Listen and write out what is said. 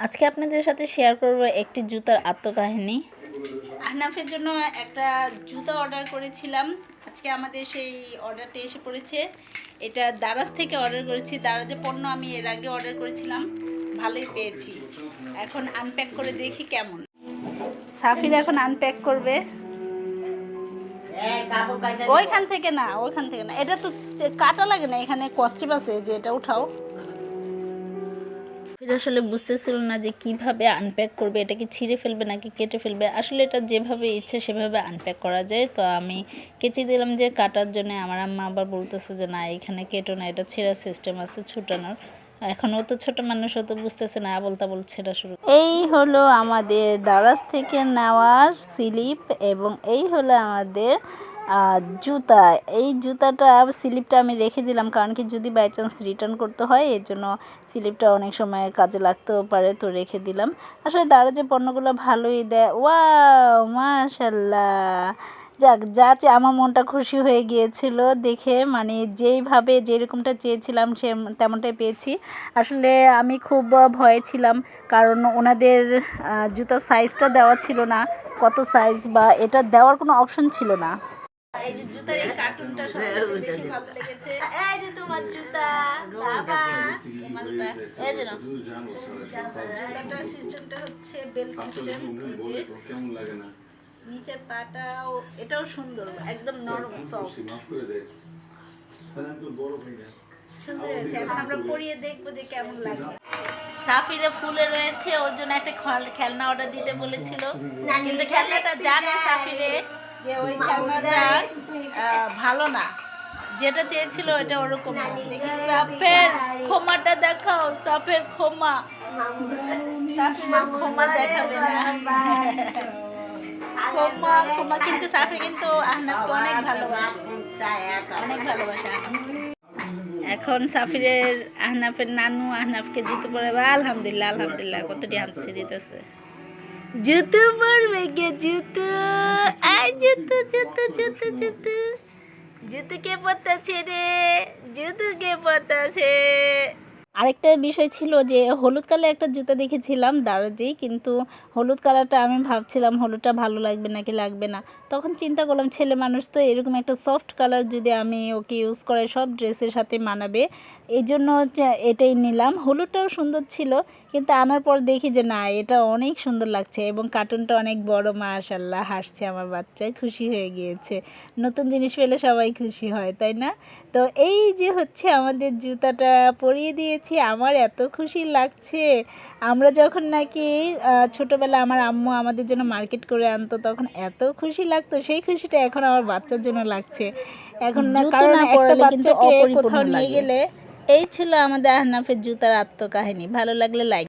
আজকে আপনাদের সাথে শেয়ার করব একটি জুতার আত্মকাহিনী। আহনাফের জন্য একটা জুতা অর্ডার করেছিলাম। আজকে আমাদের সেই অর্ডারটা এসে পড়েছে। এটা দারাজ থেকে অর্ডার করেছি। দারাজে পণ্য আমি এর আগে অর্ডার করেছিলাম, ভালোই পেয়েছি। এখন আনপ্যাক করে দেখি কেমন। সাফির এখন আনপ্যাক করবে। ওইখান থেকে না, এটা তো কাটা লাগে না, এখানে কস্টিপ আছে, যে এটা উঠাও। আসলে বুঝতেছিল না যে কিভাবে আনপ্যাক করবে, এটা কি ছিঁড়ে ফেলবে নাকি কেটে ফেলবে। আসলে এটা যেভাবে ইচ্ছে সেভাবে আনপ্যাক করা যায়। তো আমি কেচে দিলাম যে কাটার জন্য। আমার আম্মা আবার বলতেছে যে না, এখানে কেটো না, এটা ছেঁড়ার সিস্টেম আছে ছুটানোর। এখন ও তো ছোটো মানুষ, ও তো বুঝতেছে না, আবল তাবল ছেঁড়া শুরু। এই হলো আমাদের দারাজ থেকে নেওয়ার স্লিপ, এবং এই হলো আমাদের জুতা। এই জুতাটা স্লিপটা আমি রেখে দিলাম, কারণ কি যদি বাই চান্স রিটার্ন করতে হয়, এর জন্য স্লিপটা অনেক সময় কাজে লাগতেও পারে, তো রেখে দিলাম। আসলে দারাজের পণ্যগুলো ভালোই দেয়। ওয়াও, মাশাল্লাহ। যাক, আমার মনটা খুশি হয়ে গিয়েছিল দেখে, মানে যেইভাবে যেরকমটা চেয়েছিলাম সে তেমনটাই পেয়েছি। আসলে আমি খুব ভয়ে ছিলাম, কারণ ওনাদের জুতার সাইজটা দেওয়া ছিল না, কত সাইজ বা এটা দেওয়ার কোনো অপশন ছিল না। এই যে জুতার এই কার্টুনটা সবচেয়ে বেশি ভালো লেগেছে। এই যে তোমার জুতা বাবা, মালটা এই যে না, জুতাটার সিস্টেমটা হচ্ছে বেল সিস্টেম। এই যে নিচের পাটাও, এটাও সুন্দর, একদম নরম সফট, সুন্দর হয়েছে। এখন আমরা পরিয়ে দেখবো যে কেমন লাগে। সাফিরে ফুলে রয়েছে, ওর জন্য একটা খেলনা অর্ডার দিতে বলেছিল, কিন্তু খেলনাটা জানে সাফিরে যে ওই খেলনাটা ভালো না, যেটা চেয়েছিল এটা ওরকম না। সাফের খোমাটা দেখাও, সাফের খোমা। সাফিরের খোমা দেখাবে না, খোমা। কিন্তু সাফি কিন্তু আহনাফকে অনেক ভালোবাসে, অনেক ভালোবাসে। এখন সাফিরের আহনাফের নানু আহনাফকে জুতো পরে, আলহামদুলিল্লাহ আলহামদুলিল্লাহ, কতটি হাঁটছে দিতেছে। জুতো পরবে কে? জুতো, জুতো জুতো জুতো জুতো জুতো কে পরতেছে রে? জুতো কে পরতেছে? আরেকটা বিষয় ছিল যে হলুদ কালার একটা জুতা দেখেছিলাম দারাজেই, কিন্তু হলুদ কালারটা আমি ভাবছিলাম হলুদটা ভালো লাগবে নাকি লাগবে না। তখন চিন্তা করলাম ছেলে মানুষ তো, এরকম একটা সফট কালার যদি আমি ওকে ইউজ করে সব ড্রেসের সাথে মানাবে, এই জন্য এটাই নিলাম। হলুদটাও সুন্দর ছিল, কিন্তু আনার পর দেখি যে না, এটা অনেক সুন্দর লাগছে, এবং কার্টুনটা অনেক বড়। মাশাআল্লাহ, হাসছে আমার বাচ্চায়, খুশি হয়ে গিয়েছে। নতুন জিনিস পেলে সবাই খুশি হয়, তাই না? তো এই যে হচ্ছে আমাদের জুতাটা পরিয়ে দিয়েছি, আমার এত খুশি লাগছে। আমরা যখন নাকি ছোটোবেলা আমার আম্মু আমাদের জন্য মার্কেট করে আনতো, তখন এত খুশি লাগতো, সেই খুশিটা এখন আমার বাচ্চার জন্য লাগছে। এখন কারণ একটা বাচ্চাকে কোথাও নিয়ে গেলে, এই ছিল আমাদের আহনাফের জুতার আত্মকাহিনী। ভালো লাগলে লাইক।